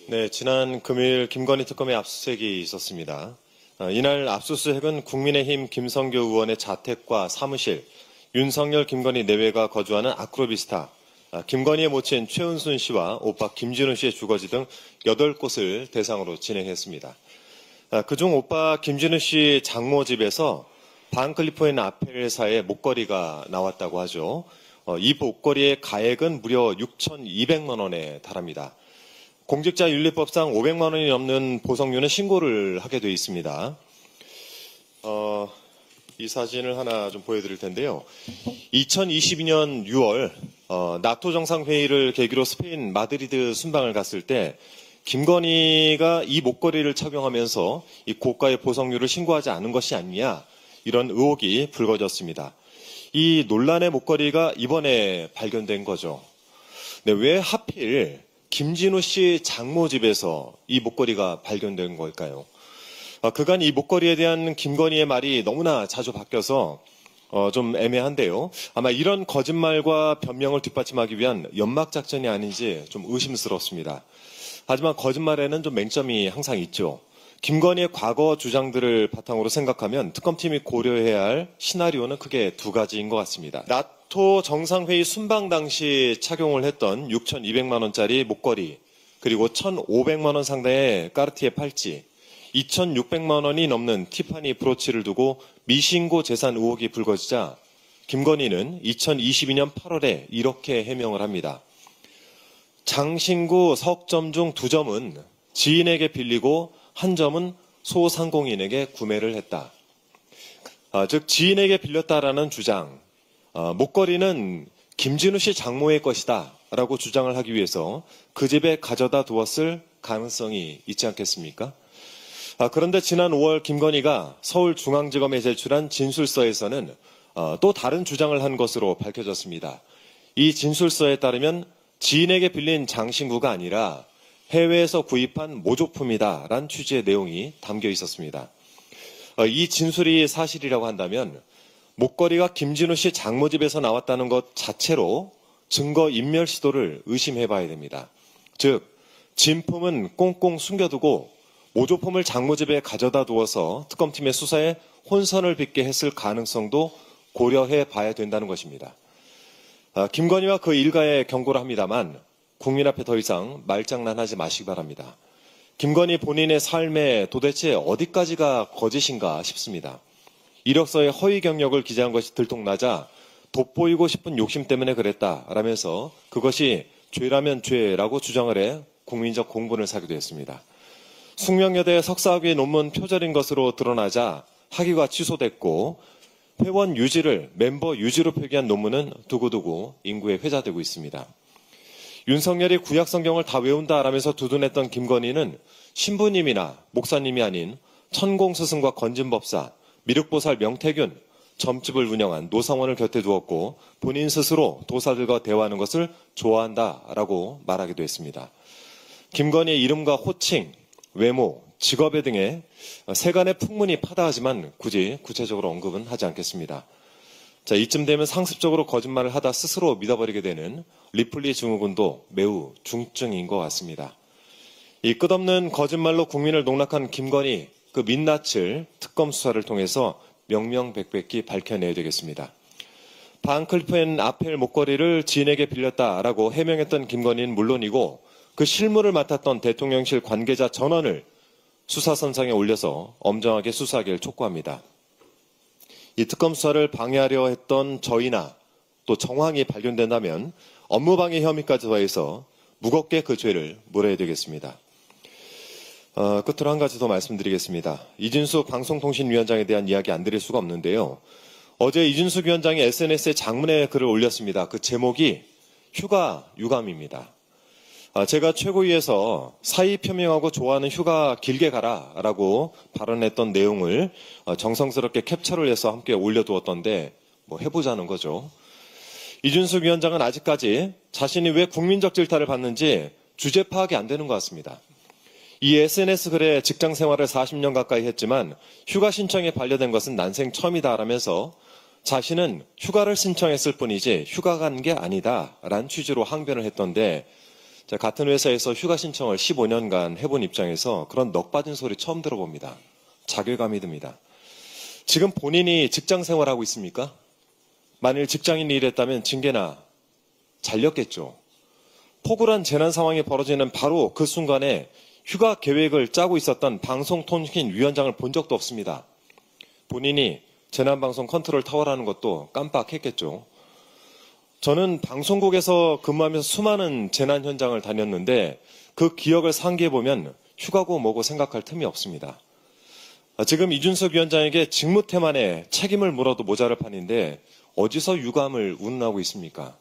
네, 지난 금요일 김건희 특검의 압수수색이 있었습니다. 이날 압수수색은 국민의힘 김성교 의원의 자택과 사무실, 윤석열, 김건희 내외가 거주하는 아크로비스타, 김건희의 모친 최은순 씨와 오빠 김진우 씨의 주거지 등 8곳을 대상으로 진행했습니다. 그중 오빠 김진우 씨 장모 집에서 반클리포인 아펠사의 목걸이가 나왔다고 하죠. 이 목걸이의 가액은 무려 6,200만 원에 달합니다. 공직자윤리법상 500만 원이 넘는 보석류는 신고를 하게 되어 있습니다. 이 사진을 하나 좀 보여드릴 텐데요. 2022년 6월 나토 정상회의를 계기로 스페인 마드리드 순방을 갔을 때 김건희가 이 목걸이를 착용하면서 이 고가의 보석류를 신고하지 않은 것이 아니냐, 이런 의혹이 불거졌습니다. 이 논란의 목걸이가 이번에 발견된 거죠. 네, 왜 하필 김진우 씨 장모 집에서 이 목걸이가 발견된 걸까요? 그간 이 목걸이에 대한 김건희의 말이 너무나 자주 바뀌어서 좀 애매한데요. 아마 이런 거짓말과 변명을 뒷받침하기 위한 연막 작전이 아닌지 좀 의심스럽습니다. 하지만 거짓말에는 좀 맹점이 항상 있죠. 김건희의 과거 주장들을 바탕으로 생각하면 특검팀이 고려해야 할 시나리오는 크게 두 가지인 것 같습니다. 나토 정상회의 순방 당시 착용을 했던 6,200만 원짜리 목걸이, 그리고 1,500만 원 상당의 까르티에 팔찌, 2,600만 원이 넘는 티파니 브로치를 두고 미신고 재산 의혹이 불거지자 김건희는 2022년 8월에 이렇게 해명을 합니다. 장신구 석점 중 2점은 지인에게 빌리고 1점은 소상공인에게 구매를 했다. 즉 지인에게 빌렸다라는 주장, 목걸이는 김진우 씨 장모의 것이다 라고 주장을 하기 위해서 그 집에 가져다 두었을 가능성이 있지 않겠습니까? 그런데 지난 5월 김건희가 서울중앙지검에 제출한 진술서에서는 또 다른 주장을 한 것으로 밝혀졌습니다. 이 진술서에 따르면 지인에게 빌린 장신구가 아니라 해외에서 구입한 모조품이다라는 취지의 내용이 담겨 있었습니다. 이 진술이 사실이라고 한다면 목걸이가 김진우 씨 장모 집에서 나왔다는 것 자체로 증거 인멸 시도를 의심해 봐야 됩니다. 즉, 진품은 꽁꽁 숨겨두고 모조품을 장모 집에 가져다 두어서 특검팀의 수사에 혼선을 빚게 했을 가능성도 고려해 봐야 된다는 것입니다. 김건희와 그 일가에 경고를 합니다만 국민 앞에 더 이상 말장난하지 마시기 바랍니다. 김건희 본인의 삶에 도대체 어디까지가 거짓인가 싶습니다. 이력서에 허위 경력을 기재한 것이 들통나자 돋보이고 싶은 욕심 때문에 그랬다라면서 그것이 죄라면 죄라고 주장을 해 국민적 공분을 사기도 했습니다. 숙명여대 석사학위 논문 표절인 것으로 드러나자 학위가 취소됐고 회원 유지를 멤버 유지로 표기한 논문은 두고두고 인구에 회자되고 있습니다. 윤석열이 구약 성경을 다 외운다라면서 두둔했던 김건희는 신부님이나 목사님이 아닌 천공스승과 건진법사, 미륵보살 명태균, 점집을 운영한 노상원을 곁에 두었고 본인 스스로 도사들과 대화하는 것을 좋아한다라고 말하기도 했습니다. 김건희의 이름과 호칭, 외모, 직업에 등의 세간의 풍문이 파다하지만 굳이 구체적으로 언급은 하지 않겠습니다. 자, 이쯤 되면 상습적으로 거짓말을 하다 스스로 믿어버리게 되는 리플리 증후군도 매우 중증인 것 같습니다. 이 끝없는 거짓말로 국민을 농락한 김건희, 그 민낯을 특검 수사를 통해서 명명백백히 밝혀내야 되겠습니다. 반클리포인 아펠 목걸이를 지인에게 빌렸다라고 해명했던 김건희는 물론이고 그 실무를 맡았던 대통령실 관계자 전원을 수사선상에 올려서 엄정하게 수사하기를 촉구합니다. 이 특검 수사를 방해하려 했던 저희나 또 정황이 발견된다면 업무방해 혐의까지 더해서 무겁게 그 죄를 물어야 되겠습니다. 끝으로 한 가지 더 말씀드리겠습니다. 이준숙 방송통신위원장에 대한 이야기 안 드릴 수가 없는데요. 어제 이준숙 위원장이 SNS에 장문의 글을 올렸습니다. 그 제목이 휴가 유감입니다. 제가 최고위에서 사의 표명하고 좋아하는 휴가 길게 가라라고 발언했던 내용을 정성스럽게 캡처를 해서 함께 올려두었던데 뭐 해보자는 거죠. 이준숙 위원장은 아직까지 자신이 왜 국민적 질타를 받는지 주제 파악이 안 되는 것 같습니다. 이 SNS 글에 직장 생활을 40년 가까이 했지만 휴가 신청에 반려된 것은 난생 처음이다라면서 자신은 휴가를 신청했을 뿐이지 휴가 간 게 아니다라는 취지로 항변을 했던데 같은 회사에서 휴가 신청을 15년간 해본 입장에서 그런 넋 빠진 소리 처음 들어봅니다. 자괴감이 듭니다. 지금 본인이 직장 생활하고 있습니까? 만일 직장인이 이랬다면 징계나 잘렸겠죠. 폭우란 재난 상황이 벌어지는 바로 그 순간에 휴가 계획을 짜고 있었던 방송통신위원장을 본 적도 없습니다. 본인이 재난방송 컨트롤 타워라는 것도 깜빡했겠죠. 저는 방송국에서 근무하면서 수많은 재난 현장을 다녔는데 그 기억을 상기해보면 휴가고 뭐고 생각할 틈이 없습니다. 지금 이준석 위원장에게 직무태만에 책임을 물어도 모자랄 판인데 어디서 유감을 운운하고 있습니까?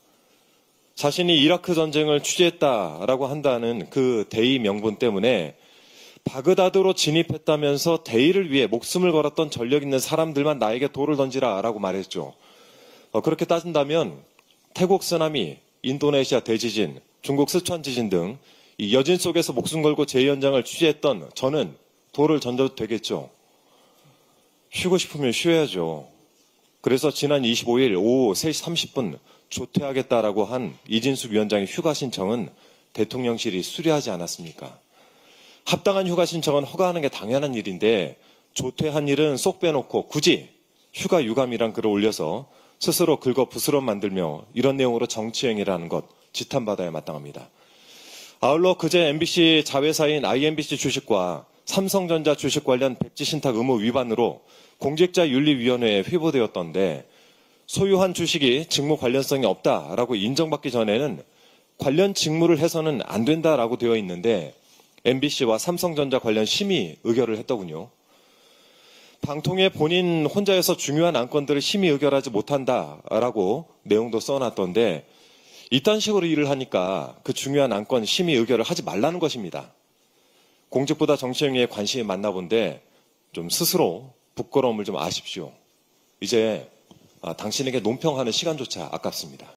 자신이 이라크 전쟁을 취재했다라고 한다는 그 대의 명분 때문에 바그다드로 진입했다면서 대의를 위해 목숨을 걸었던 전력 있는 사람들만 나에게 돌을 던지라라고 말했죠. 그렇게 따진다면 태국 쓰나미, 인도네시아 대지진, 중국 스촨 지진 등 이 여진 속에서 목숨 걸고 재현장을 취재했던 저는 돌을 던져도 되겠죠. 쉬고 싶으면 쉬어야죠. 그래서 지난 25일 오후 3시 30분 조퇴하겠다라고 한 이진숙 위원장의 휴가 신청은 대통령실이 수리하지 않았습니까? 합당한 휴가 신청은 허가하는 게 당연한 일인데 조퇴한 일은 쏙 빼놓고 굳이 휴가 유감이란 글을 올려서 스스로 긁어 부스럼 만들며 이런 내용으로 정치행위라는 것 지탄받아야 마땅합니다. 아울러 그제 MBC 자회사인 IMBC 주식과 삼성전자 주식 관련 백지 신탁 의무 위반으로 공직자윤리위원회에 회부되었던데 소유한 주식이 직무 관련성이 없다라고 인정받기 전에는 관련 직무를 해서는 안 된다라고 되어 있는데 MBC와 삼성전자 관련 심의 의결을 했더군요. 방통위에 본인 혼자여서 중요한 안건들을 심의 의결하지 못한다라고 내용도 써놨던데 이딴 식으로 일을 하니까 그 중요한 안건 심의 의결을 하지 말라는 것입니다. 공직보다 정치행위에 관심이 많나 본데 좀 스스로 부끄러움을 좀 아십시오. 이제 당신에게 논평하는 시간조차 아깝습니다.